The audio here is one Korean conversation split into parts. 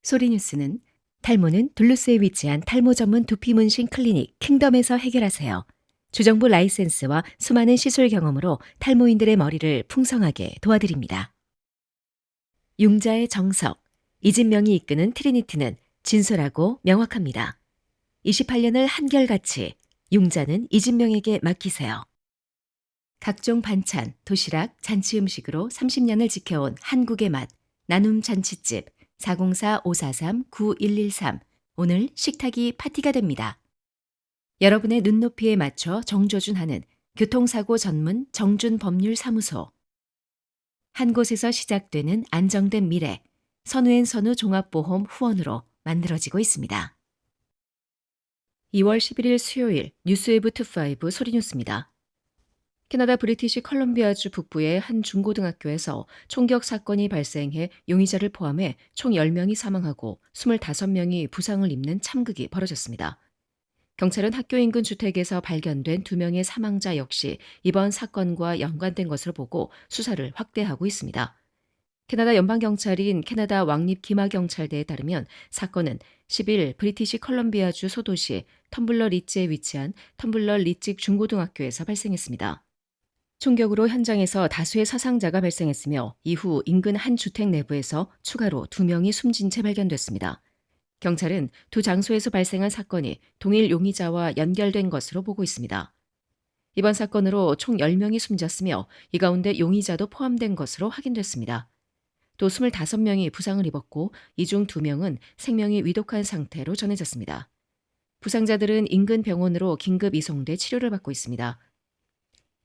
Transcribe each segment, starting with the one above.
소리뉴스는 탈모는 둘루스에 위치한 탈모 전문 두피 문신 클리닉 킹덤에서 해결하세요. 주정부 라이센스와 수많은 시술 경험으로 탈모인들의 머리를 풍성하게 도와드립니다. 융자의 정석, 이진명이 이끄는 트리니티는 진솔하고 명확합니다. 28년을 한결같이 융자는 이진명에게 맡기세요. 각종 반찬, 도시락, 잔치 음식으로 30년을 지켜온 한국의 맛, 나눔 잔치집 404-543-9113 오늘 식탁이 파티가 됩니다. 여러분의 눈높이에 맞춰 정조준하는 교통사고 전문 정준법률사무소 한 곳에서 시작되는 안정된 미래 선우앤선우 종합보험 후원으로 만들어지고 있습니다. 2월 11일 수요일 뉴스웨브25 소리뉴스입니다. 캐나다 브리티시 컬럼비아주 북부의 한 중고등학교에서 총격 사건이 발생해 용의자를 포함해 총 10명이 사망하고 25명이 부상을 입는 참극이 벌어졌습니다. 경찰은 학교 인근 주택에서 발견된 2명의 사망자 역시 이번 사건과 연관된 것으로 보고 수사를 확대하고 있습니다. 캐나다 연방경찰인 캐나다 왕립기마경찰대에 따르면 사건은 10일 브리티시 컬럼비아주 소도시 텀블러 리츠에 위치한 텀블러 리츠 중고등학교에서 발생했습니다. 총격으로 현장에서 다수의 사상자가 발생했으며 이후 인근 한 주택 내부에서 추가로 2명이 숨진 채 발견됐습니다. 경찰은 두 장소에서 발생한 사건이 동일 용의자와 연결된 것으로 보고 있습니다. 이번 사건으로 총 10명이 숨졌으며 이 가운데 용의자도 포함된 것으로 확인됐습니다. 또 25명이 부상을 입었고 이 중 2명은 생명이 위독한 상태로 전해졌습니다. 부상자들은 인근 병원으로 긴급 이송돼 치료를 받고 있습니다.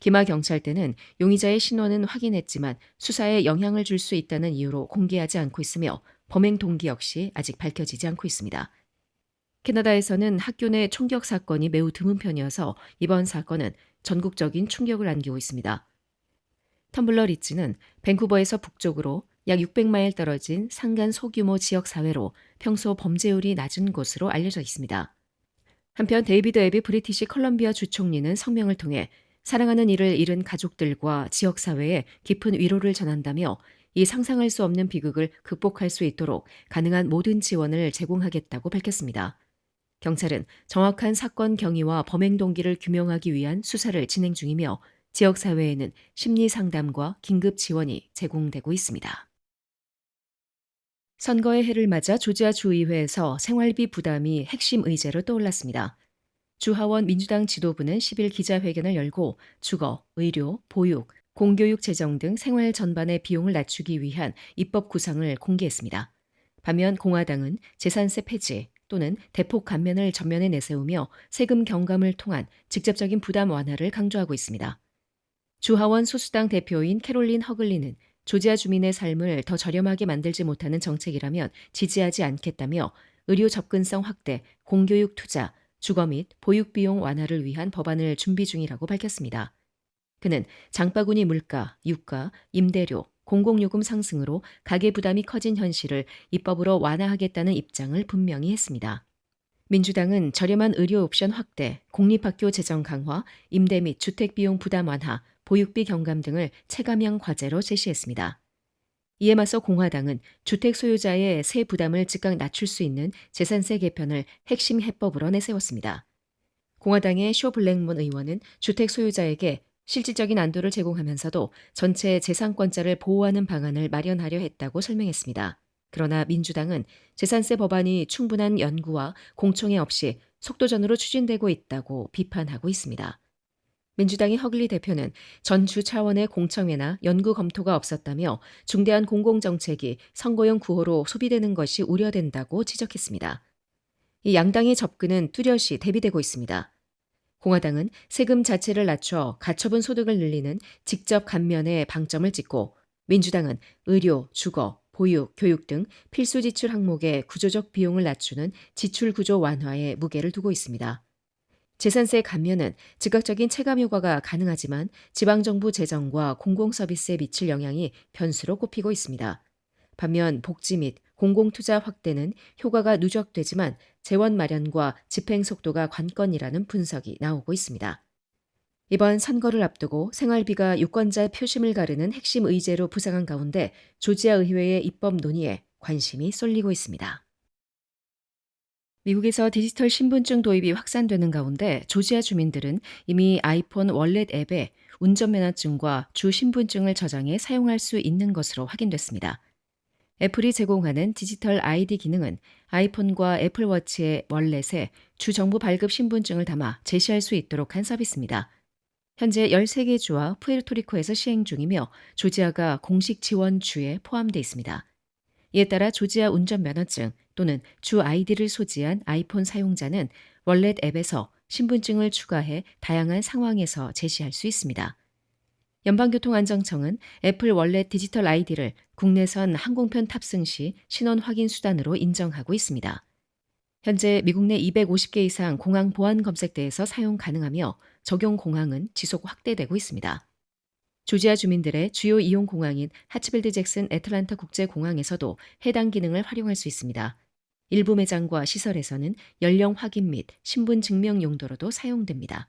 기마경찰대는 용의자의 신원은 확인했지만 수사에 영향을 줄 수 있다는 이유로 공개하지 않고 있으며 범행 동기 역시 아직 밝혀지지 않고 있습니다. 캐나다에서는 학교 내 총격 사건이 매우 드문 편이어서 이번 사건은 전국적인 충격을 안기고 있습니다. 텀블러 리츠는 밴쿠버에서 북쪽으로 약 600마일 떨어진 산간 소규모 지역사회로 평소 범죄율이 낮은 곳으로 알려져 있습니다. 한편 데이비드 앱이 브리티시 컬럼비아 주총리는 성명을 통해 사랑하는 이를 잃은 가족들과 지역사회에 깊은 위로를 전한다며 이 상상할 수 없는 비극을 극복할 수 있도록 가능한 모든 지원을 제공하겠다고 밝혔습니다. 경찰은 정확한 사건 경위와 범행 동기를 규명하기 위한 수사를 진행 중이며 지역사회에는 심리 상담과 긴급 지원이 제공되고 있습니다. 선거의 해를 맞아 조지아 주의회에서 생활비 부담이 핵심 의제로 떠올랐습니다. 주하원 민주당 지도부는 10일 기자회견을 열고 주거, 의료, 보육, 공교육 재정 등 생활 전반의 비용을 낮추기 위한 입법 구상을 공개했습니다. 반면 공화당은 재산세 폐지 또는 대폭 감면을 전면에 내세우며 세금 경감을 통한 직접적인 부담 완화를 강조하고 있습니다. 주하원 소수당 대표인 캐롤린 허글리는 조지아 주민의 삶을 더 저렴하게 만들지 못하는 정책이라면 지지하지 않겠다며 의료 접근성 확대, 공교육 투자, 주거 및 보육 비용 완화를 위한 법안을 준비 중이라고 밝혔습니다. 그는 장바구니 물가, 유가, 임대료, 공공요금 상승으로 가계 부담이 커진 현실을 입법으로 완화하겠다는 입장을 분명히 했습니다. 민주당은 저렴한 의료 옵션 확대, 공립학교 재정 강화, 임대 및 주택비용 부담 완화, 보육비 경감 등을 체감형 과제로 제시했습니다. 이에 맞서 공화당은 주택 소유자의 세 부담을 즉각 낮출 수 있는 재산세 개편을 핵심 해법으로 내세웠습니다. 공화당의 쇼 블랙문 의원은 주택 소유자에게 실질적인 안도를 제공하면서도 전체 재산권자를 보호하는 방안을 마련하려 했다고 설명했습니다. 그러나 민주당은 재산세 법안이 충분한 연구와 공청회 없이 속도전으로 추진되고 있다고 비판하고 있습니다. 민주당의 허글리 대표는 전주 차원의 공청회나 연구 검토가 없었다며 중대한 공공정책이 선거용 구호로 소비되는 것이 우려된다고 지적했습니다. 이 양당의 접근은 뚜렷이 대비되고 있습니다. 공화당은 세금 자체를 낮춰 가처분 소득을 늘리는 직접 감면에 방점을 찍고 민주당은 의료, 주거, 보육, 교육 등 필수 지출 항목의 구조적 비용을 낮추는 지출 구조 완화에 무게를 두고 있습니다. 재산세 감면은 즉각적인 체감 효과가 가능하지만 지방정부 재정과 공공서비스에 미칠 영향이 변수로 꼽히고 있습니다. 반면 복지 및 공공투자 확대는 효과가 누적되지만 재원 마련과 집행 속도가 관건이라는 분석이 나오고 있습니다. 이번 선거를 앞두고 생활비가 유권자의 표심을 가르는 핵심 의제로 부상한 가운데 조지아 의회의 입법 논의에 관심이 쏠리고 있습니다. 미국에서 디지털 신분증 도입이 확산되는 가운데 조지아 주민들은 이미 아이폰 월렛 앱에 운전면허증과 주 신분증을 저장해 사용할 수 있는 것으로 확인됐습니다. 애플이 제공하는 디지털 아이디 기능은 아이폰과 애플워치의 월렛에 주 정보 발급 신분증을 담아 제시할 수 있도록 한 서비스입니다. 현재 13개 주와 푸에르토리코에서 시행 중이며 조지아가 공식 지원주에 포함되어 있습니다. 이에 따라 조지아 운전면허증 또는 주 아이디를 소지한 아이폰 사용자는 월렛 앱에서 신분증을 추가해 다양한 상황에서 제시할 수 있습니다. 연방교통안전청은 애플 월렛 디지털 아이디를 국내선 항공편 탑승 시 신원 확인 수단으로 인정하고 있습니다. 현재 미국 내 250개 이상 공항 보안 검색대에서 사용 가능하며 적용 공항은 지속 확대되고 있습니다. 조지아 주민들의 주요 이용 공항인 하츠필드 잭슨 애틀란타 국제공항에서도 해당 기능을 활용할 수 있습니다. 일부 매장과 시설에서는 연령 확인 및 신분 증명 용도로도 사용됩니다.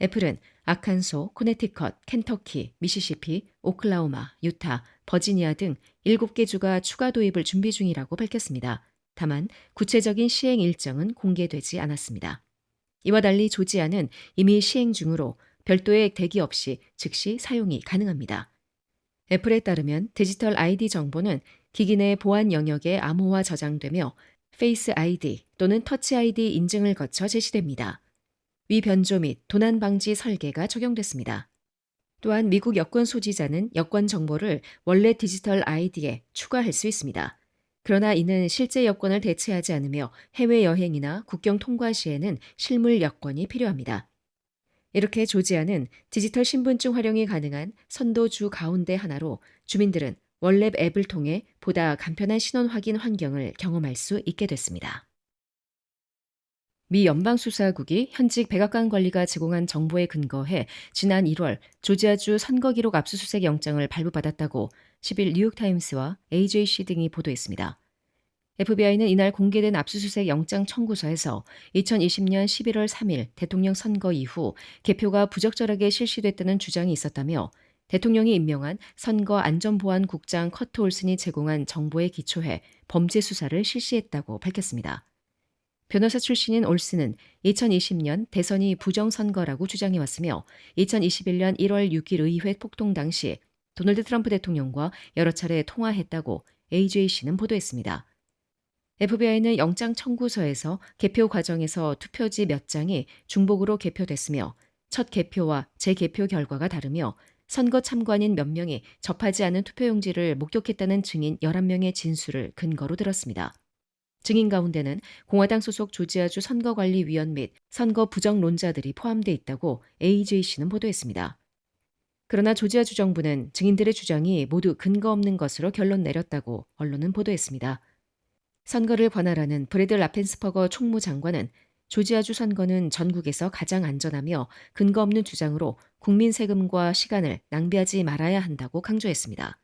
애플은 아칸소, 코네티컷, 켄터키, 미시시피, 오클라호마, 유타, 버지니아 등 7개 주가 추가 도입을 준비 중이라고 밝혔습니다. 다만 구체적인 시행 일정은 공개되지 않았습니다. 이와 달리 조지아는 이미 시행 중으로 별도의 대기 없이 즉시 사용이 가능합니다. 애플에 따르면 디지털 아이디 정보는 기기 내 보안 영역에 암호화 저장되며 페이스 아이디 또는 터치 아이디 인증을 거쳐 제시됩니다. 위 변조 및 도난 방지 설계가 적용됐습니다. 또한 미국 여권 소지자는 여권 정보를 원래 디지털 아이디에 추가할 수 있습니다. 그러나 이는 실제 여권을 대체하지 않으며 해외여행이나 국경 통과 시에는 실물 여권이 필요합니다. 이렇게 조지아는 디지털 신분증 활용이 가능한 선도주 가운데 하나로 주민들은 월렛 앱을 통해 보다 간편한 신원 확인 환경을 경험할 수 있게 됐습니다. 미 연방수사국이 현직 백악관 관리가 제공한 정보에 근거해 지난 1월 조지아주 선거기록 압수수색 영장을 발부받았다고 10일 뉴욕타임스와 AJC 등이 보도했습니다. FBI는 이날 공개된 압수수색 영장 청구서에서 2020년 11월 3일 대통령 선거 이후 개표가 부적절하게 실시됐다는 주장이 있었다며 대통령이 임명한 선거안전보안국장 커트 올슨이 제공한 정보에 기초해 범죄 수사를 실시했다고 밝혔습니다. 변호사 출신인 올슨은 2020년 대선이 부정선거라고 주장해왔으며 2021년 1월 6일 의회 폭동 당시 도널드 트럼프 대통령과 여러 차례 통화했다고 AJC는 보도했습니다. FBI는 영장 청구서에서 개표 과정에서 투표지 몇 장이 중복으로 개표됐으며 첫 개표와 재개표 결과가 다르며 선거 참관인 몇 명이 접하지 않은 투표용지를 목격했다는 증인 11명의 진술을 근거로 들었습니다. 증인 가운데는 공화당 소속 조지아주 선거관리위원 및 선거 부정론자들이 포함돼 있다고 AJC는 보도했습니다. 그러나 조지아주 정부는 증인들의 주장이 모두 근거 없는 것으로 결론 내렸다고 언론은 보도했습니다. 선거를 관할하는 브래드 라펜스퍼거 총무장관은 조지아주 선거는 전국에서 가장 안전하며 근거 없는 주장으로 국민 세금과 시간을 낭비하지 말아야 한다고 강조했습니다.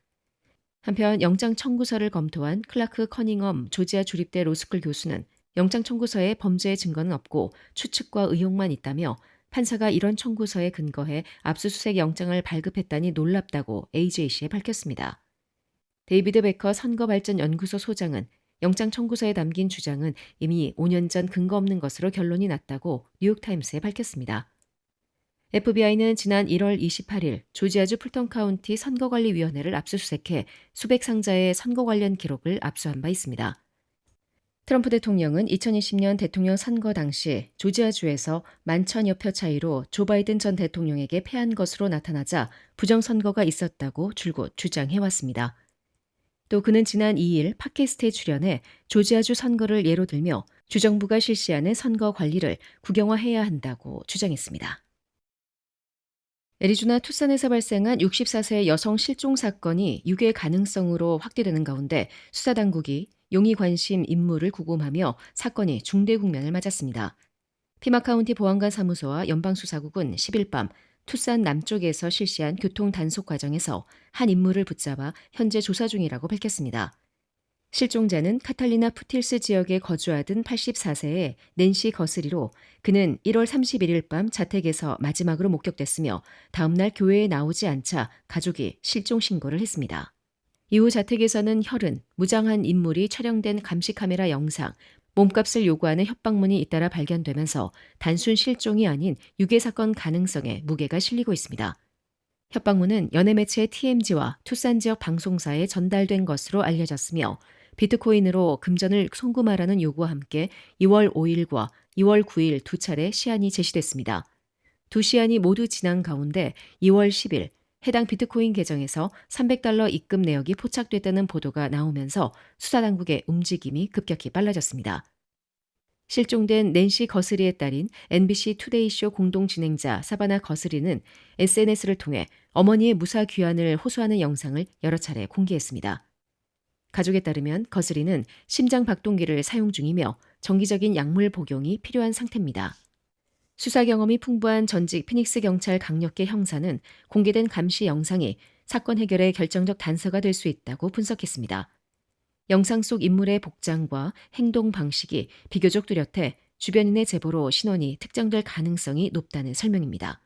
한편 영장 청구서를 검토한 클라크 커닝엄 조지아 주립대 로스쿨 교수는 영장 청구서에 범죄의 증거는 없고 추측과 의혹만 있다며 판사가 이런 청구서에 근거해 압수수색 영장을 발급했다니 놀랍다고 AJC에 밝혔습니다. 데이비드 베커 선거발전연구소 소장은 영장 청구서에 담긴 주장은 이미 5년 전 근거 없는 것으로 결론이 났다고 뉴욕타임스에 밝혔습니다. FBI는 지난 1월 28일 조지아주 풀턴 카운티 선거관리위원회를 압수수색해 수백 상자의 선거 관련 기록을 압수한 바 있습니다. 트럼프 대통령은 2020년 대통령 선거 당시 조지아주에서 11,000여 표 차이로 조 바이든 전 대통령에게 패한 것으로 나타나자 부정선거가 있었다고 줄곧 주장해왔습니다. 또 그는 지난 2일 팟캐스트에 출연해 조지아주 선거를 예로 들며 주정부가 실시하는 선거 관리를 국영화해야 한다고 주장했습니다. 애리조나 투싼에서 발생한 64세 여성 실종 사건이 유괴 가능성으로 확대되는 가운데 수사당국이 용의 관심 인물을 구금하며 사건이 중대 국면을 맞았습니다. 피마카운티 보안관 사무소와 연방수사국은 10일 밤 투싼 남쪽에서 실시한 교통 단속 과정에서 한 인물을 붙잡아 현재 조사 중이라고 밝혔습니다. 실종자는 카탈리나 푸틸스 지역에 거주하던 84세의 낸시 거스리로 그는 1월 31일 밤 자택에서 마지막으로 목격됐으며 다음날 교회에 나오지 않자 가족이 실종 신고를 했습니다. 이후 자택에서는 혈흔, 무장한 인물이 촬영된 감시카메라 영상, 몸값을 요구하는 협박문이 잇따라 발견되면서 단순 실종이 아닌 유괴 사건 가능성에 무게가 실리고 있습니다. 협박문은 연예매체 TMZ와 투싼 지역 방송사에 전달된 것으로 알려졌으며 비트코인으로 금전을 송금하라는 요구와 함께 2월 5일과 2월 9일 두 차례 시한이 제시됐습니다. 두 시한이 모두 지난 가운데 2월 10일 해당 비트코인 계정에서 $300 입금 내역이 포착됐다는 보도가 나오면서 수사당국의 움직임이 급격히 빨라졌습니다. 실종된 낸시 거스리의 딸인 NBC 투데이쇼 공동 진행자 사바나 거스리는 SNS를 통해 어머니의 무사 귀환을 호소하는 영상을 여러 차례 공개했습니다. 가족에 따르면 거스리는 심장 박동기를 사용 중이며 정기적인 약물 복용이 필요한 상태입니다. 수사 경험이 풍부한 전직 피닉스 경찰 강력계 형사는 공개된 감시 영상이 사건 해결의 결정적 단서가 될 수 있다고 분석했습니다. 영상 속 인물의 복장과 행동 방식이 비교적 뚜렷해 주변인의 제보로 신원이 특정될 가능성이 높다는 설명입니다.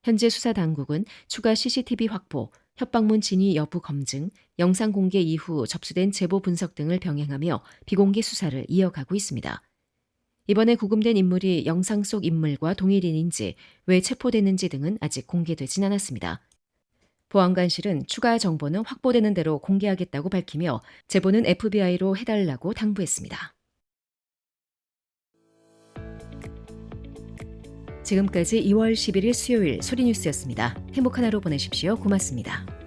현재 수사 당국은 추가 CCTV 확보, 협박문 진위 여부 검증, 영상 공개 이후 접수된 제보 분석 등을 병행하며 비공개 수사를 이어가고 있습니다. 이번에 구금된 인물이 영상 속 인물과 동일인인지 왜 체포됐는지 등은 아직 공개되진 않았습니다. 보안관실은 추가 정보는 확보되는 대로 공개하겠다고 밝히며 제보는 FBI로 해달라고 당부했습니다. 지금까지 2월 11일 수요일 소리뉴스였습니다. 행복한 하루 보내십시오. 고맙습니다.